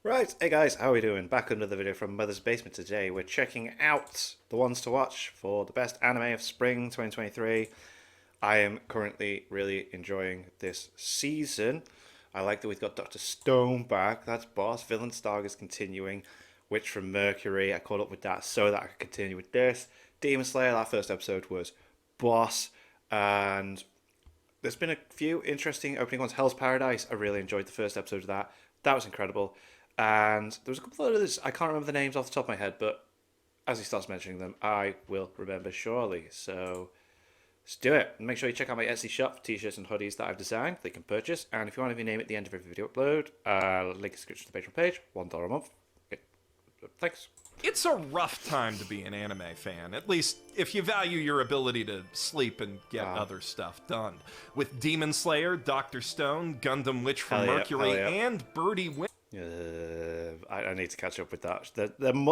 Right, hey guys, how are we doing? Back with another video from Mother's Basement today. We're checking out the ones to watch for the best anime of spring 2023. I am currently really enjoying this season. I like that we've got Dr. Stone back. That's boss. Villain Star is continuing. Witch from Mercury. I caught up with that so that I could continue with this. Demon Slayer, that first episode was boss. And there's been a few interesting opening ones. Hell's Paradise, I really enjoyed the first episode of that. That was incredible. And there was a couple of others, I can't remember the names off the top of my head, but as he starts mentioning them, I will remember surely. So let's do it. Make sure you check out my Etsy shop for t-shirts and hoodies that I've designed that you can purchase. And if you want to have your name at the end of every video upload, link in the description to the Patreon page, $1 a month. Okay. Thanks. It's a rough time to be an anime fan, at least if you value your ability to sleep and get other stuff done. With Demon Slayer, Dr. Stone, Gundam Witch from Mercury, and Birdie Wing I need to catch up with that.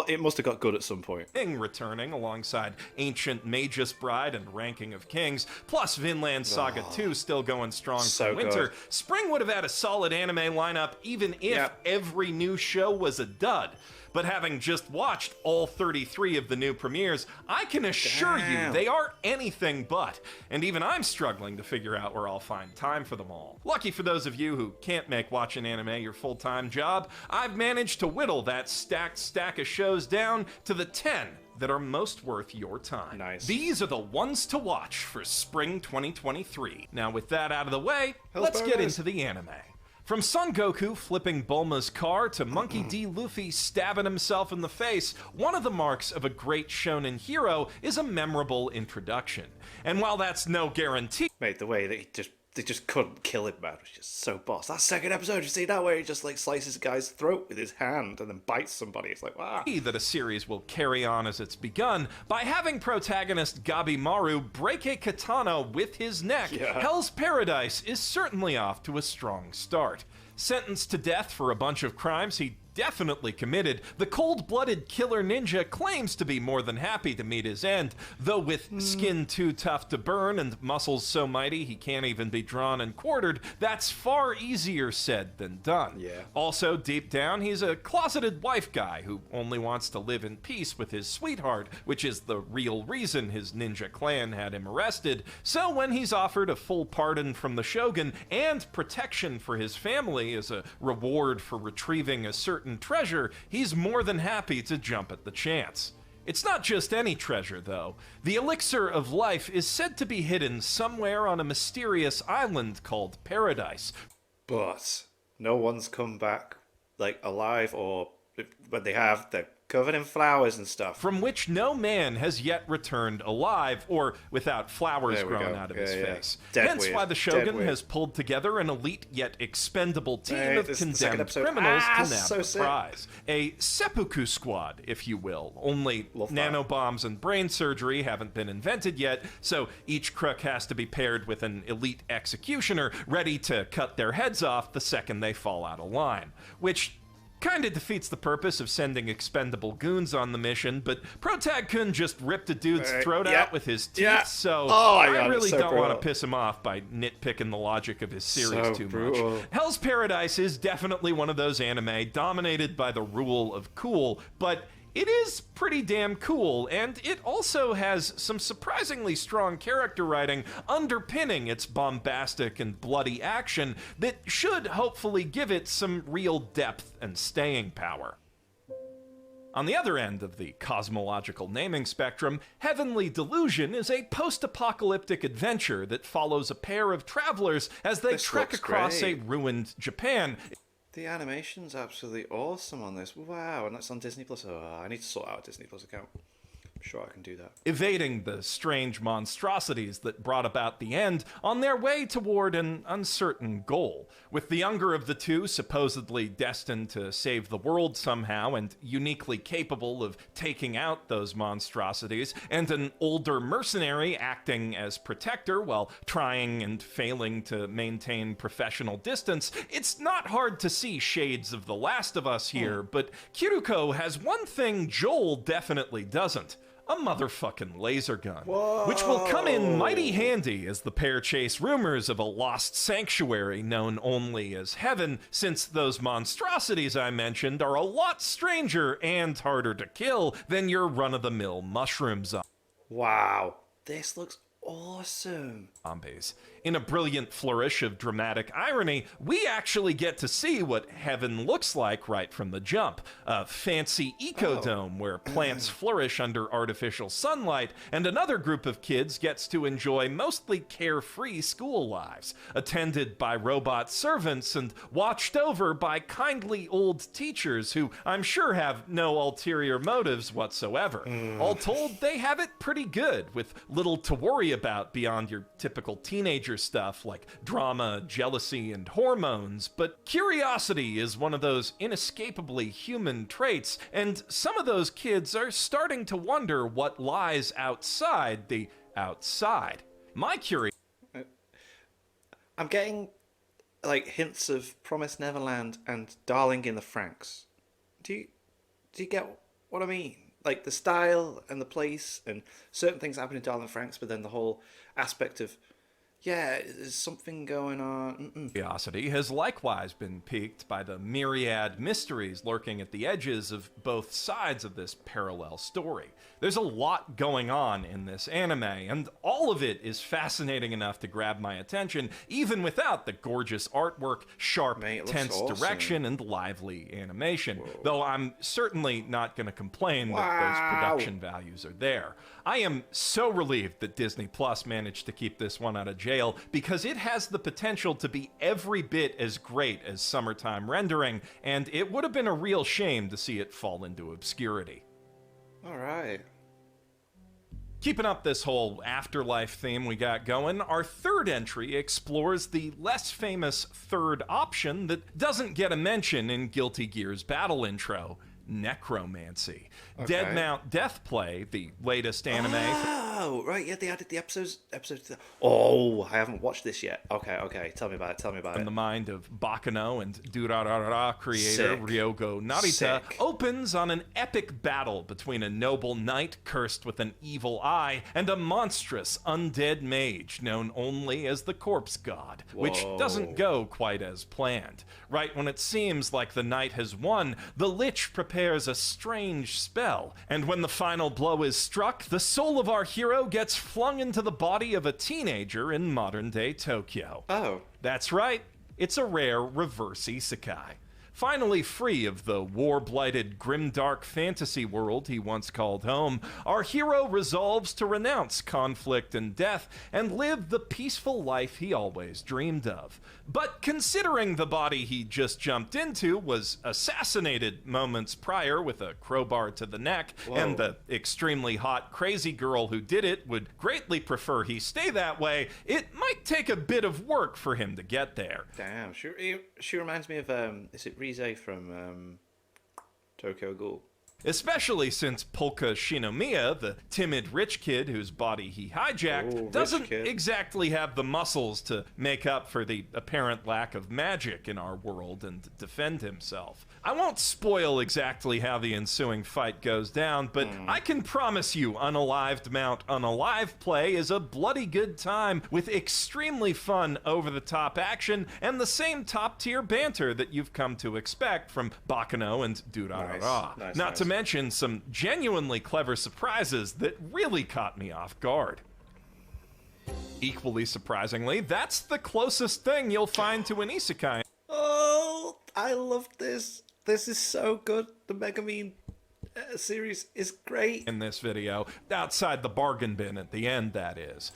It must have got good at some point. returning alongside Ancient Magus Bride and Ranking of Kings, plus Vinland Saga 2 still going strong so for winter. good. Spring would have had a solid anime lineup even if every new show was a dud. But having just watched all 33 of the new premieres, I can assure you they are anything but. And even I'm struggling to figure out where I'll find time for them all. Lucky for those of you who can't make watching anime your full-time job, I've managed to whittle that stacked stack of shows down to the 10 that are most worth your time. Nice. These are the ones to watch for spring 2023. Now with that out of the way, Hell's let's get Paradise. into the anime. From Son Goku flipping Bulma's car to Monkey D. Luffy stabbing himself in the face, one of the marks of a great shonen hero is a memorable introduction. And while that's no guarantee... Mate, the way that they just couldn't kill him, man, was just so boss. That second episode, you see that where he just like slices a guy's throat with his hand and then bites somebody. It's like, wow. that a series will carry on as it's begun by having protagonist Gabimaru break a katana with his neck. Hell's Paradise is certainly off to a strong start. Sentenced to death for a bunch of crimes he definitely committed, the cold-blooded killer ninja claims to be more than happy to meet his end, though with skin too tough to burn and muscles so mighty he can't even be drawn and quartered, that's far easier said than done. Also, deep down, he's a closeted wife guy who only wants to live in peace with his sweetheart, which is the real reason his ninja clan had him arrested. So when he's offered a full pardon from the shogun and protection for his family as a reward for retrieving a certain treasure, he's more than happy to jump at the chance. It's not just any treasure, though. The elixir of life is said to be hidden somewhere on a mysterious island called Paradise. But no one's come back like alive, or when they have, they're covered in flowers and stuff. From which no man has yet returned alive, or without flowers growing out of his face. Hence why the Shogun has pulled together an elite yet expendable team of condemned criminals to nab the prize. A seppuku squad, if you will. Only nanobombs and brain surgery haven't been invented yet, so each crook has to be paired with an elite executioner ready to cut their heads off the second they fall out of line. Which kinda defeats the purpose of sending expendable goons on the mission, but Protag-kun just ripped a dude's throat out with his teeth, so I really don't want to piss him off by nitpicking the logic of his series too much. Hell's Paradise is definitely one of those anime dominated by the rule of cool, but it is pretty damn cool, and it also has some surprisingly strong character writing underpinning its bombastic and bloody action that should hopefully give it some real depth and staying power. On the other end of the cosmological naming spectrum, Heavenly Delusion is a post-apocalyptic adventure that follows a pair of travelers as they trek across a ruined Japan. The animation's absolutely awesome on this. Wow, and that's on Disney Plus. Oh, I need to sort out a Disney Plus account. I'm sure I can do that. Evading the strange monstrosities that brought about the end on their way toward an uncertain goal, with the younger of the two supposedly destined to save the world somehow and uniquely capable of taking out those monstrosities, and an older mercenary acting as protector while trying and failing to maintain professional distance. It's not hard to see shades of The Last of Us here, but Kiruko has one thing Joel definitely doesn't: a motherfucking laser gun. Whoa. Which will come in mighty handy as the pair chase rumors of a lost sanctuary known only as Heaven, since those monstrosities I mentioned are a lot stranger and harder to kill than your run-of-the-mill mushroom zombies. Wow, this looks awesome. In a brilliant flourish of dramatic irony, we actually get to see what Heaven looks like right from the jump. A fancy ecodome where plants flourish under artificial sunlight, and another group of kids gets to enjoy mostly carefree school lives, attended by robot servants and watched over by kindly old teachers who I'm sure have no ulterior motives whatsoever. All told, they have it pretty good, with little to worry about beyond your typical teenager stuff like drama, jealousy, and hormones, but curiosity is one of those inescapably human traits, and some of those kids are starting to wonder what lies outside the outside. My curiosity... I'm getting, like, hints of Promised Neverland and Darling in the Franxx. Do you get what I mean? Like, the style and the place and certain things happen in Darling in the Franxx, but then the whole aspect of, yeah, there's something going on. Curiosity has likewise been piqued by the myriad mysteries lurking at the edges of both sides of this parallel story. There's a lot going on in this anime, and all of it is fascinating enough to grab my attention, even without the gorgeous artwork, sharp, tense direction, and lively animation. Though I'm certainly not going to complain that those production values are there. I am so relieved that Disney Plus managed to keep this one out of jail, because it has the potential to be every bit as great as summertime rendering, and it would have been a real shame to see it fall into obscurity. All right. Keeping up this whole afterlife theme we got going, our third entry explores the less famous third option that doesn't get a mention in Guilty Gear's battle intro: necromancy. Okay. Dead Mount Deathplay, the latest anime. Oh, right, yeah, they added the episodes. Oh, I haven't watched this yet. Okay, tell me about it. In the mind of Bakano and Durarara creator Ryogo Narita, opens on an epic battle between a noble knight cursed with an evil eye and a monstrous undead mage known only as the Corpse God, which doesn't go quite as planned. Right when it seems like the knight has won, the Lich prepares a strange spell, and when the final blow is struck, the soul of our hero gets flung into the body of a teenager in modern-day Tokyo. Oh. That's right, it's a rare reverse isekai. Finally free of the war-blighted, grimdark fantasy world he once called home, our hero resolves to renounce conflict and death and live the peaceful life he always dreamed of. But considering the body he just jumped into was assassinated moments prior with a crowbar to the neck, and the extremely hot crazy girl who did it would greatly prefer he stay that way, it might take a bit of work for him to get there. Damn, she reminds me of, is it Rize from Tokyo Ghoul? Especially since Polka Shinomiya, the timid rich kid whose body he hijacked, doesn't exactly have the muscles to make up for the apparent lack of magic in our world and defend himself. I won't spoil exactly how the ensuing fight goes down, but I can promise you Unalived Mount Unalive Play is a bloody good time with extremely fun over-the-top action and the same top-tier banter that you've come to expect from Bakano and Durarara. Not to mention some genuinely clever surprises that really caught me off guard. Equally surprisingly, that's the closest thing you'll find to an isekai. Oh, I love this. This is so good. The Megumin series is great. In this video, outside the bargain bin at the end, that is.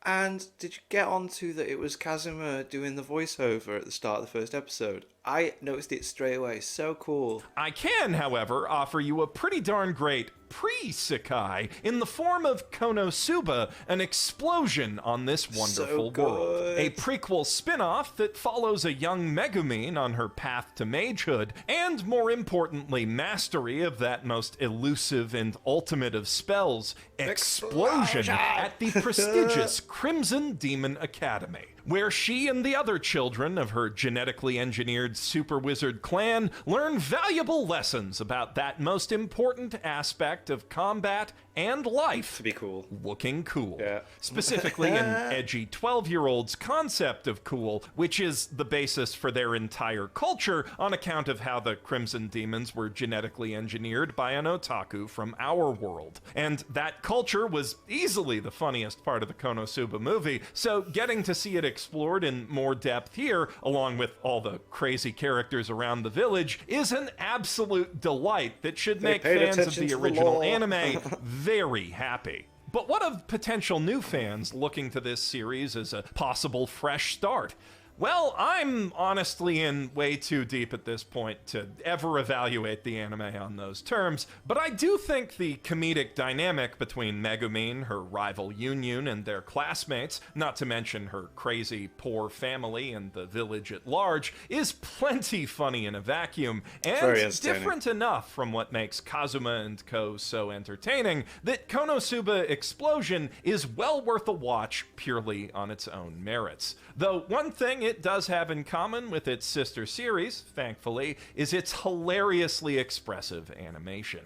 And did you get onto that it was Kazuma doing the voiceover at the start of the first episode? I noticed it straight away. So cool. I can, however, offer you a pretty darn great pre-Sekai in the form of Konosuba, an explosion on this wonderful world. A prequel spin-off that follows a young Megumin on her path to magehood, and more importantly, mastery of that most elusive and ultimate of spells, explosion, at the prestigious Crimson Demon Academy. where she and the other children of her genetically engineered super wizard clan learn valuable lessons about that most important aspect of combat and life. To be cool. Looking cool. Yeah. Specifically an edgy 12-year-old's concept of cool, which is the basis for their entire culture on account of how the Crimson Demons were genetically engineered by an otaku from our world. And that culture was easily the funniest part of the Konosuba movie, so getting to see it explored in more depth here, along with all the crazy characters around the village, is an absolute delight that should make fans of the original anime very happy. But what of potential new fans looking to this series as a possible fresh start? Well, I'm honestly in way too deep at this point to ever evaluate the anime on those terms, but I do think the comedic dynamic between Megumin, her rival Yunyun, and their classmates, not to mention her crazy poor family and the village at large, is plenty funny in a vacuum, and different enough from what makes Kazuma and Co. so entertaining that Konosuba Explosion is well worth a watch purely on its own merits. Though one thing it does have in common with its sister series, thankfully, is its hilariously expressive animation.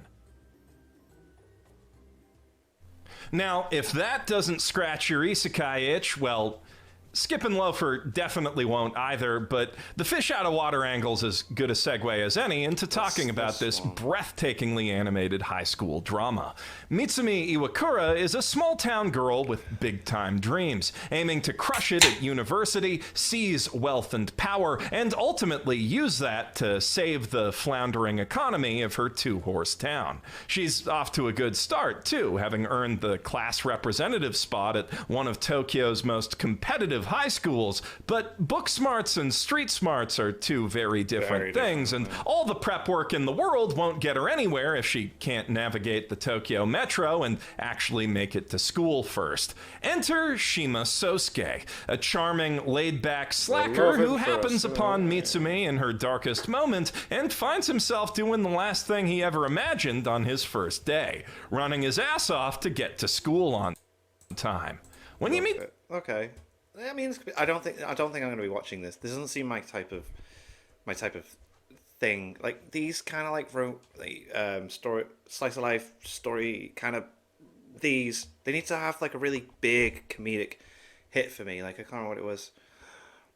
Now, if that doesn't scratch your isekai itch, well, Skip and Loafer definitely won't either, but the fish out of water angle's as good a segue as any into talking about this breathtakingly animated high school drama. Mitsumi Iwakura is a small-town girl with big-time dreams, aiming to crush it at university, seize wealth and power, and ultimately use that to save the floundering economy of her two-horse town. She's off to a good start, too, having earned the class representative spot at one of Tokyo's most competitive high schools, but book smarts and street smarts are two very different things, and all the prep work in the world won't get her anywhere if she can't navigate the Tokyo Metro and actually make it to school first. Enter Shima Sosuke, a charming, laid-back slacker who happens upon Mitsumi in her darkest moment and finds himself doing the last thing he ever imagined on his first day, running his ass off to get to school on time. When you meet... Okay. I mean, I don't think I'm going to be watching this. This doesn't seem my type of thing. Like these kind of like story, slice of life story kind of these. They need to have like a really big comedic hit for me. Like I can't remember what it was.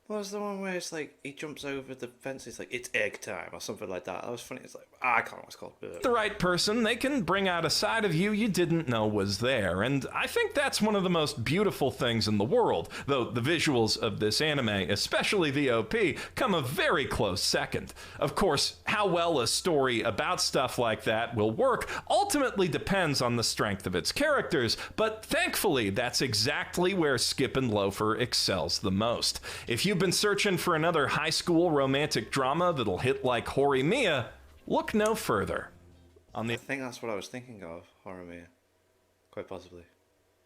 What was the one where it's like he jumps over the fence? It's like it's egg time or something like that. That was funny. It's like I can't remember what it's called. The right person, they can bring out a side of you didn't know was there, and I think that's one of the most beautiful things in the world. Though the visuals of this anime, especially the OP, come a very close second. Of course, how well a story about stuff like that will work ultimately depends on the strength of its characters, but thankfully that's exactly where Skip and Loafer excels the most. If you've been searching for another high school romantic drama that'll hit like Horimiya, look no further. I think that's what I was thinking of, Horimiya. Quite possibly.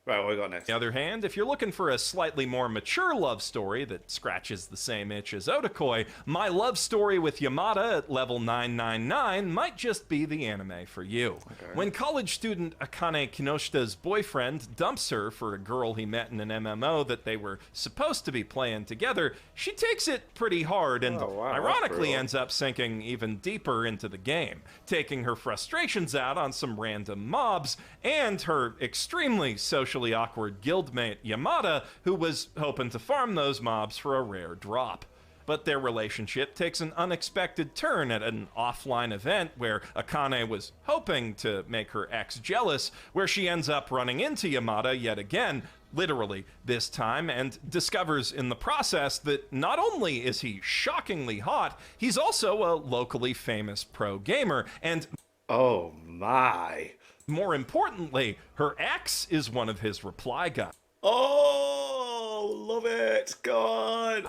Right, what we got next? On the other hand, if you're looking for a slightly more mature love story that scratches the same itch as Otakoi, My Love Story with Yamada at level 999 might just be the anime for you. Okay. When college student Akane Kinoshita's boyfriend dumps her for a girl he met in an MMO that they were supposed to be playing together, she takes it pretty hard and ironically ends up sinking even deeper into the game, taking her frustrations out on some random mobs and her extremely socially awkward guildmate Yamada, who was hoping to farm those mobs for a rare drop. But their relationship takes an unexpected turn at an offline event where Akane was hoping to make her ex jealous, where she ends up running into Yamada yet again, literally this time, and discovers in the process that not only is he shockingly hot, he's also a locally famous pro gamer, and oh my... more importantly, her ex is one of his reply guys. Oh, love it. God.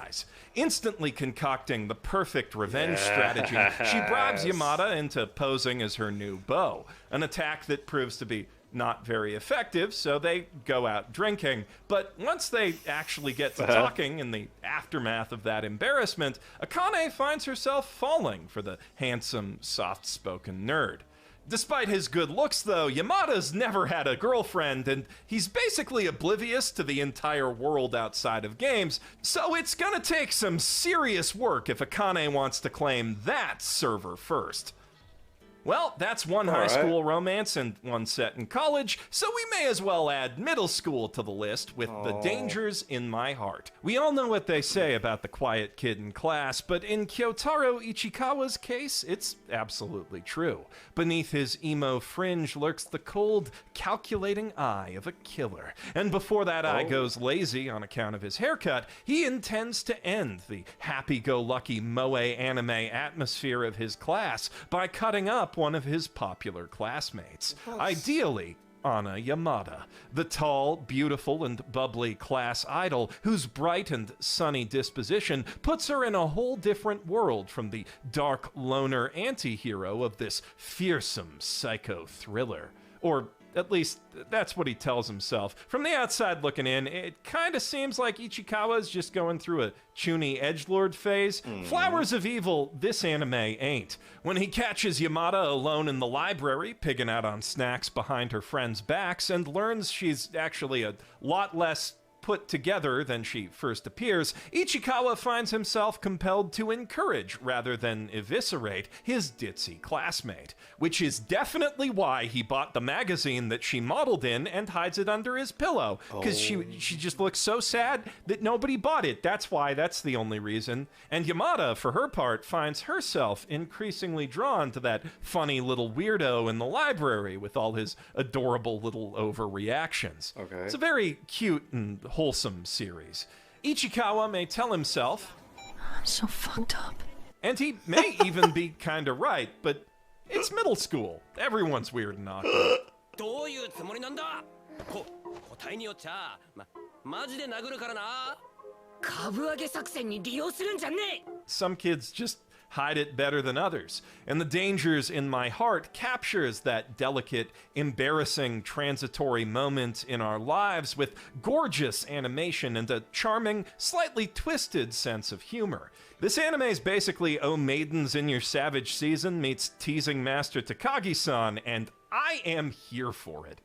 Instantly concocting the perfect revenge strategy, she bribes Yamada into posing as her new beau, an attack that proves to be not very effective, so they go out drinking. But once they actually get to talking in the aftermath of that embarrassment, Akane finds herself falling for the handsome, soft-spoken nerd. Despite his good looks, though, Yamada's never had a girlfriend, and he's basically oblivious to the entire world outside of games, so it's gonna take some serious work if Akane wants to claim that server first. Well, that's one high school romance and one set in college, so we may as well add middle school to the list with The Dangers in My Heart. We all know what they say about the quiet kid in class, but in Kyotaro Ichikawa's case, it's absolutely true. Beneath his emo fringe lurks the cold, calculating eye of a killer. And before that eye goes lazy on account of his haircut, he intends to end the happy-go-lucky moe anime atmosphere of his class by cutting up one of his popular classmates, ideally Anna Yamada, the tall, beautiful, and bubbly class idol whose bright and sunny disposition puts her in a whole different world from the dark loner anti-hero of this fearsome psycho thriller. Or at least, that's what he tells himself. From the outside looking in, it kind of seems like Ichikawa's just going through a chuny edgelord phase. Flowers of Evil, this anime ain't. When he catches Yamada alone in the library, pigging out on snacks behind her friends' backs, and learns she's actually a lot less put together than she first appears, Ichikawa finds himself compelled to encourage rather than eviscerate his ditzy classmate, which is definitely why he bought the magazine that she modeled in and hides it under his pillow, because she just looks so sad that nobody bought it. That's why, that's the only reason. And Yamada, for her part, finds herself increasingly drawn to that funny little weirdo in the library with all his adorable little overreactions. It's a very cute and wholesome series. Ichikawa may tell himself, I'm so fucked up. And he may even be kinda right, but it's middle school. Everyone's weird and awkward. Some kids just hide it better than others, and The Dangers in My Heart captures that delicate, embarrassing, transitory moment in our lives with gorgeous animation and a charming, slightly twisted sense of humor. This anime is basically Oh Maidens in Your Savage Season meets Teasing Master Takagi-san, and I am here for it.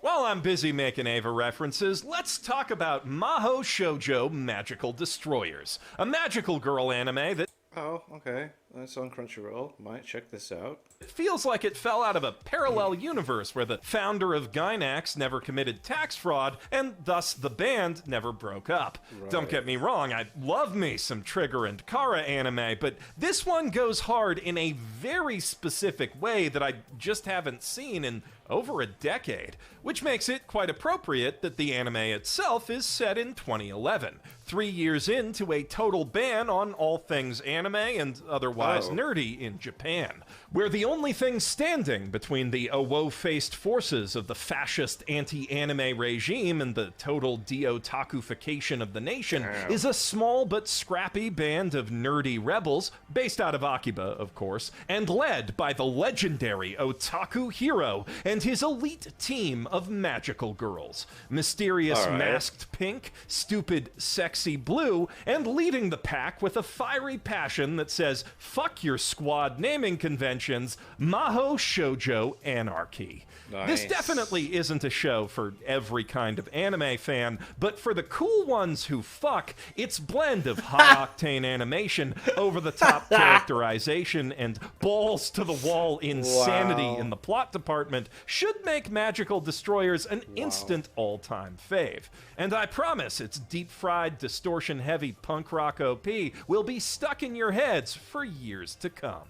While I'm busy making Ava references, let's talk about Mahou Shoujo Magical Destroyers, a magical girl anime that... Oh, okay. That's on Crunchyroll. Might check this out. It feels like it fell out of a parallel universe where the founder of Gainax never committed tax fraud, and thus the band never broke up. Right. Don't get me wrong, I love me some Trigger and Kara anime, but this one goes hard in a very specific way that I just haven't seen in over a decade, which makes it quite appropriate that the anime itself is set in 2011, 3 years into a total ban on all things anime and otherwise nerdy in Japan, where the only thing standing between the awo-faced forces of the fascist anti-anime regime and the total de-otakufication of the nation is a small but scrappy band of nerdy rebels, based out of Akiba, of course, and led by the legendary otaku hero and his elite team of magical girls. Mysterious masked pink, stupid sexy blue, and leading the pack with a fiery passion that says, fuck your squad naming conventions, Mahou Shoujo Anarchy. Nice. This definitely isn't a show for every kind of anime fan, but for the cool ones who fuck, its blend of high-octane animation, over-the-top characterization, and balls-to-the-wall insanity in the plot department should make Magical Destroyers an instant all-time fave. And I promise its deep-fried, distortion-heavy punk rock OP will be stuck in your heads for years to come.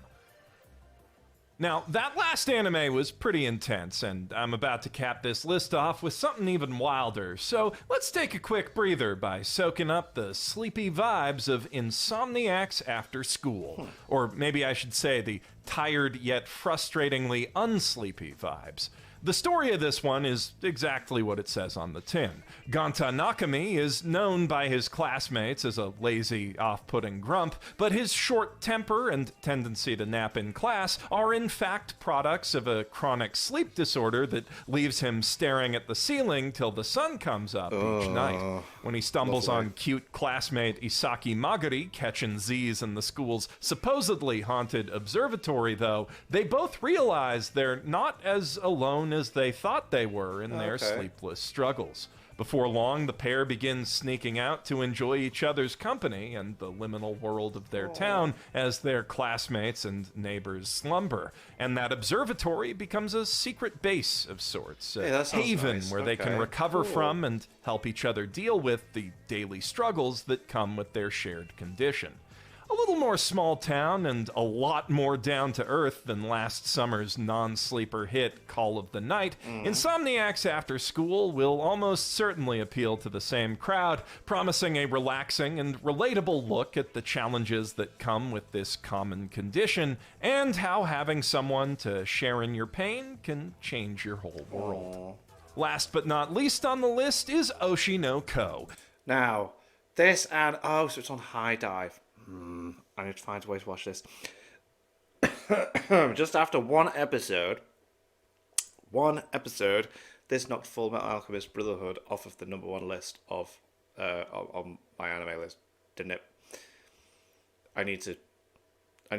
Now, that last anime was pretty intense, and I'm about to cap this list off with something even wilder, so let's take a quick breather by soaking up the sleepy vibes of Insomniacs After School. Or maybe I should say the tired yet frustratingly unsleepy vibes. The story of this one is exactly what it says on the tin. Ganta Nakami is known by his classmates as a lazy, off-putting grump, but his short temper and tendency to nap in class are in fact products of a chronic sleep disorder that leaves him staring at the ceiling till the sun comes up each night. When he stumbles on cute classmate Isaki Magari catching Z's in the school's supposedly haunted observatory, though, they both realize they're not as alone as they thought they were in their sleepless struggles. Before long, the pair begins sneaking out to enjoy each other's company and the liminal world of their town as their classmates and neighbors slumber. And that observatory becomes a secret base of sorts, a haven where they can recover from and help each other deal with the daily struggles that come with their shared condition. A little more small town and a lot more down to earth than last summer's non-sleeper hit Call of the Night, Insomniacs After School will almost certainly appeal to the same crowd, promising a relaxing and relatable look at the challenges that come with this common condition and how having someone to share in your pain can change your whole world. Last but not least on the list is Oshi no Ko. Now, this so it's on High Dive. I need to find a way to watch this. Just after one episode, this knocked Full Metal Alchemist Brotherhood off of the #1 list of on my anime list, didn't it? I need to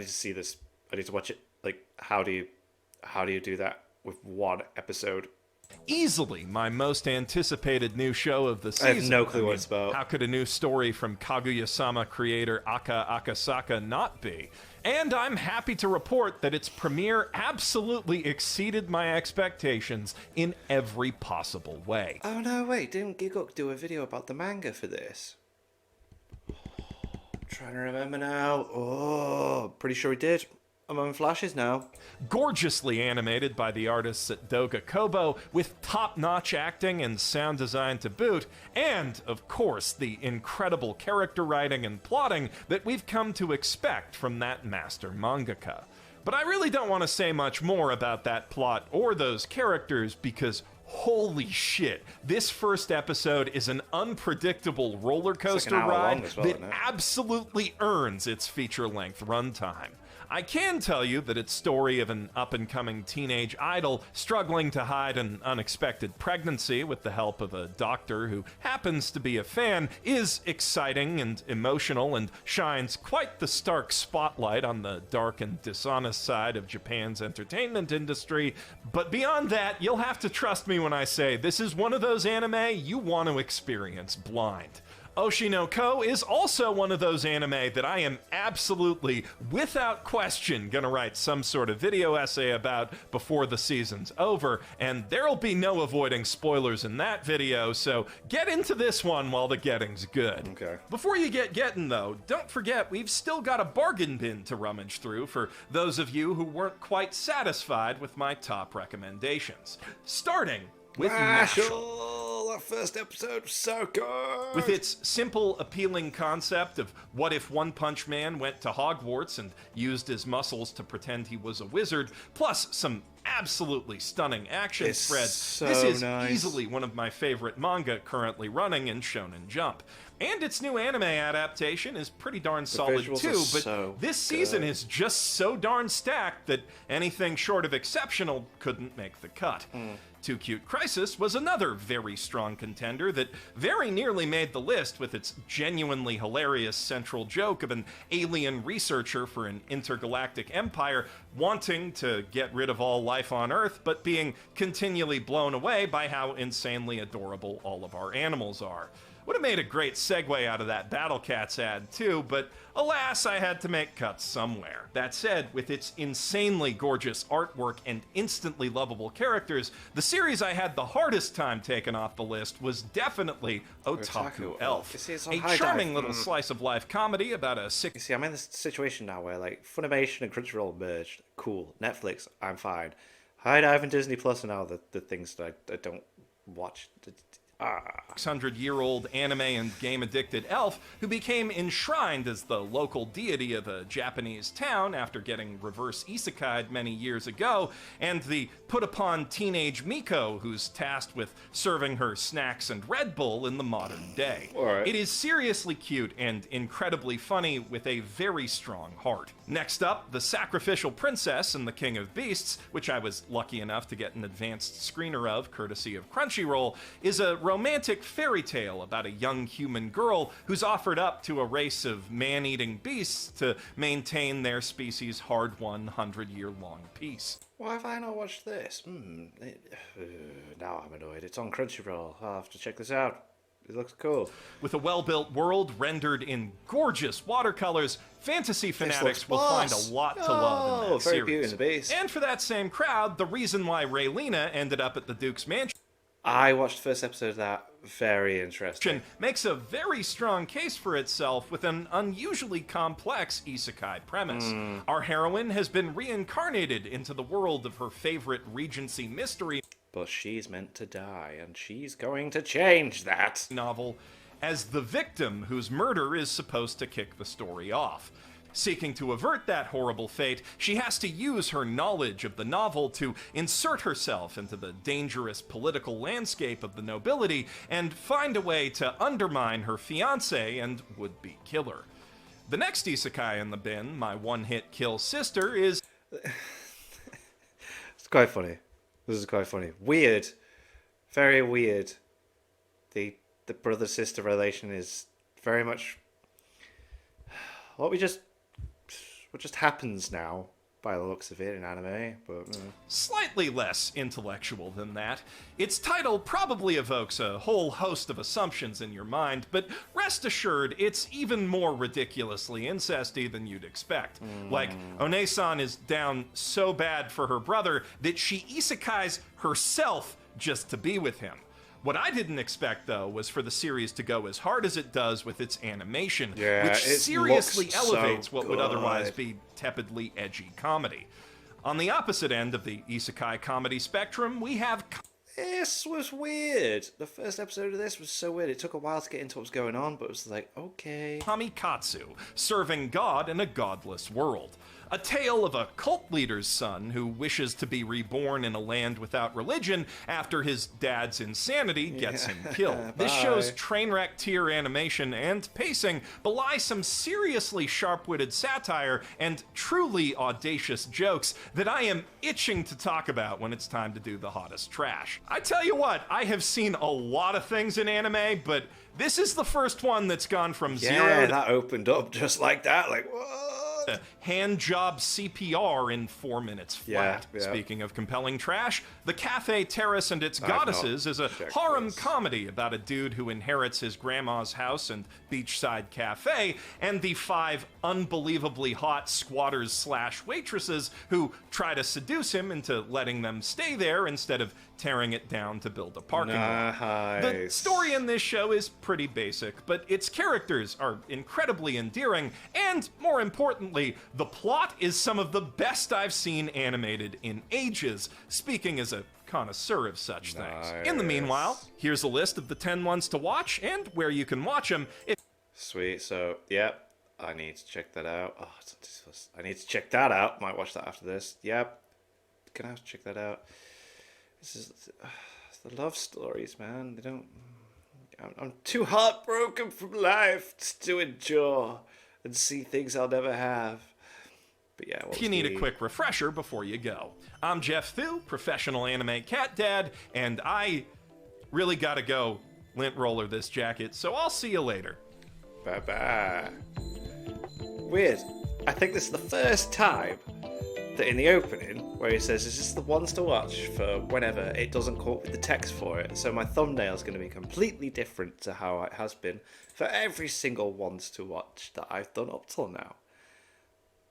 see this. I need to watch it. Like, how do you do that with one episode? Easily my most anticipated new show of the season. I have no clue what it's about. How could a new story from Kaguya-sama creator Aka Akasaka not be? And I'm happy to report that its premiere absolutely exceeded my expectations in every possible way. Oh no, wait, didn't Gigok do a video about the manga for this? I'm trying to remember now. Pretty sure he did. I'm on flashes now. Gorgeously animated by the artists at Doga Kobo, with top-notch acting and sound design to boot, and, of course, the incredible character writing and plotting that we've come to expect from that master mangaka. But I really don't want to say much more about that plot or those characters because holy shit, this first episode is an unpredictable roller coaster ride that absolutely earns its feature-length runtime. I can tell you that its story of an up-and-coming teenage idol struggling to hide an unexpected pregnancy with the help of a doctor who happens to be a fan is exciting and emotional and shines quite the stark spotlight on the dark and dishonest side of Japan's entertainment industry. But beyond that, you'll have to trust me when I say this is one of those anime you want to experience blind. Oshi no Ko is also one of those anime that I am absolutely, without question, gonna write some sort of video essay about before the season's over, and there'll be no avoiding spoilers in that video, so get into this one while the getting's good. Okay. Before you get getting, though, don't forget we've still got a bargain bin to rummage through for those of you who weren't quite satisfied with my top recommendations. Starting with Mashle. That first episode was so good. With its simple, appealing concept of what if One Punch Man went to Hogwarts and used his muscles to pretend he was a wizard, plus some absolutely stunning action threads, this is easily one of my favorite manga currently running in Shonen Jump. And its new anime adaptation is pretty darn solid too, but this season is just so darn stacked that anything short of exceptional couldn't make the cut. Too Cute Crisis was another very strong contender that very nearly made the list with its genuinely hilarious central joke of an alien researcher for an intergalactic empire wanting to get rid of all life on Earth, but being continually blown away by how insanely adorable all of our animals are. Would have made a great segue out of that Battle Cats ad too, but alas, I had to make cuts somewhere. That said, with its insanely gorgeous artwork and instantly lovable characters, the series I had the hardest time taking off the list was definitely Otaku Elf. A charming little slice of life comedy about a sick... You see, I'm in this situation now where, like, Funimation and Crunchyroll merged. Cool. Netflix, I'm fine. High Dive and Disney Plus are now the things that I don't watch. 600-year-old anime and game-addicted elf who became enshrined as the local deity of a Japanese town after getting reverse isekai'd many years ago, and the put-upon teenage Miko who's tasked with serving her snacks and Red Bull in the modern day. Right. It is seriously cute and incredibly funny with a very strong heart. Next up, The Sacrificial Princess and the King of Beasts, which I was lucky enough to get an advanced screener of courtesy of Crunchyroll, is a romantic fairy tale about a young human girl who's offered up to a race of man-eating beasts to maintain their species' hard-won 100-year-long peace. Why have I not watched this? Now I'm annoyed. It's on Crunchyroll. I'll have to check this out. It looks cool. With a well-built world rendered in gorgeous watercolors, fantasy fanatics will find a lot to love in that very series. Beauty and the Beast. And for that same crowd, the reason why Raylina ended up at the Duke's Mansion I watched the first episode of that. Very interesting. Makes a very strong case for itself with an unusually complex isekai premise. Our heroine has been reincarnated into the world of her favorite Regency mystery but she's meant to die, and she's going to change that novel as the victim whose murder is supposed to kick the story off. Seeking to avert that horrible fate, she has to use her knowledge of the novel to insert herself into the dangerous political landscape of the nobility and find a way to undermine her fiancé and would-be killer. The next isekai in the bin, My One-Hit Kill Sister, is... It's quite funny. This is quite funny. Weird. Very weird. The brother-sister relation is very much... What just happens now, by the looks of it in anime, but... Slightly less intellectual than that. Its title probably evokes a whole host of assumptions in your mind, but rest assured, it's even more ridiculously incesty than you'd expect. Like, One-san is down so bad for her brother that she isekais herself just to be with him. What I didn't expect, though, was for the series to go as hard as it does with its animation, which seriously elevates what would otherwise be tepidly edgy comedy. On the opposite end of the isekai comedy spectrum, we have... This was weird. The first episode of this was so weird. It took a while to get into what was going on, but it was like, okay. Kamikatsu, serving God in a godless world. A tale of a cult leader's son who wishes to be reborn in a land without religion after his dad's insanity gets him killed. This show's trainwreck tier animation and pacing belie some seriously sharp-witted satire and truly audacious jokes that I am itching to talk about when it's time to do the hottest trash. I tell you what, I have seen a lot of things in anime, but this is the first one that's gone from zero to... that opened up just like that, like, what? Hand job CPR in 4 minutes flat. Yeah. Speaking of compelling trash, The Cafe Terrace and Its Goddesses is a harem comedy about a dude who inherits his grandma's house and beachside cafe, and the 5 unbelievably hot squatters/waitresses who try to seduce him into letting them stay there instead of tearing it down to build a parking lot. The story in this show is pretty basic, but its characters are incredibly endearing, and more importantly, the plot is some of the best I've seen animated in ages, speaking as a connoisseur of such things. In the meanwhile, here's a list of the 10 ones to watch and where you can watch them. Sweet, so, yep, I need to check that out. Oh, I need to check that out. Might watch that after this. Yep, gonna have to check that out. This is the love stories, man. They don't... I'm too heartbroken from life to endure and see things I'll never have. But yeah, if you need a quick refresher before you go. I'm Jeff Thu, professional anime cat dad, and I really gotta go lint roller this jacket, so I'll see you later. Bye-bye. Weird. I think this is the first time that in the opening, where he says, is this the ones to watch for whenever, it doesn't come up with the text for it. So my thumbnail's going to be completely different to how it has been for every single ones to watch that I've done up till now.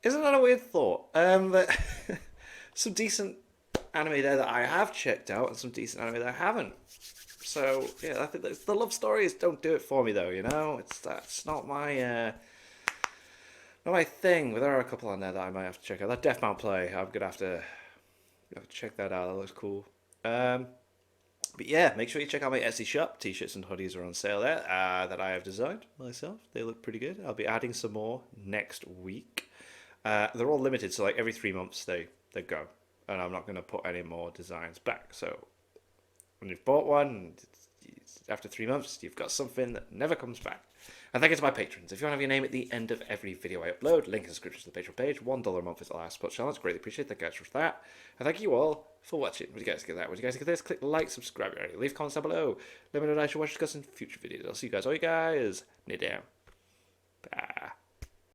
Isn't that a weird thought? Some decent anime there that I have checked out, and some decent anime that I haven't. So, yeah, I think the love stories don't do it for me, though, you know? That's not my... Not my thing, but there are a couple on there that I might have to check out. That Death Mount Play, I'm going to have to check that out. That looks cool. But yeah, make sure you check out my Etsy shop. T-shirts and hoodies are on sale there that I have designed myself. They look pretty good. I'll be adding some more next week. They're all limited, so like every 3 months they go. And I'm not going to put any more designs back. So when you've bought one, after 3 months, you've got something that never comes back. And thank you to my patrons. If you want to have your name at the end of every video I upload, link in the description to the Patreon page. $1 a month is the last spot challenge. Greatly appreciate that, guys, for that. And thank you all for watching. What do you guys think of that? What do you guys think of this? Click like, subscribe, leave comments down below. Let me know what I should watch discuss in future videos. I'll see you guys. All you guys, knee down.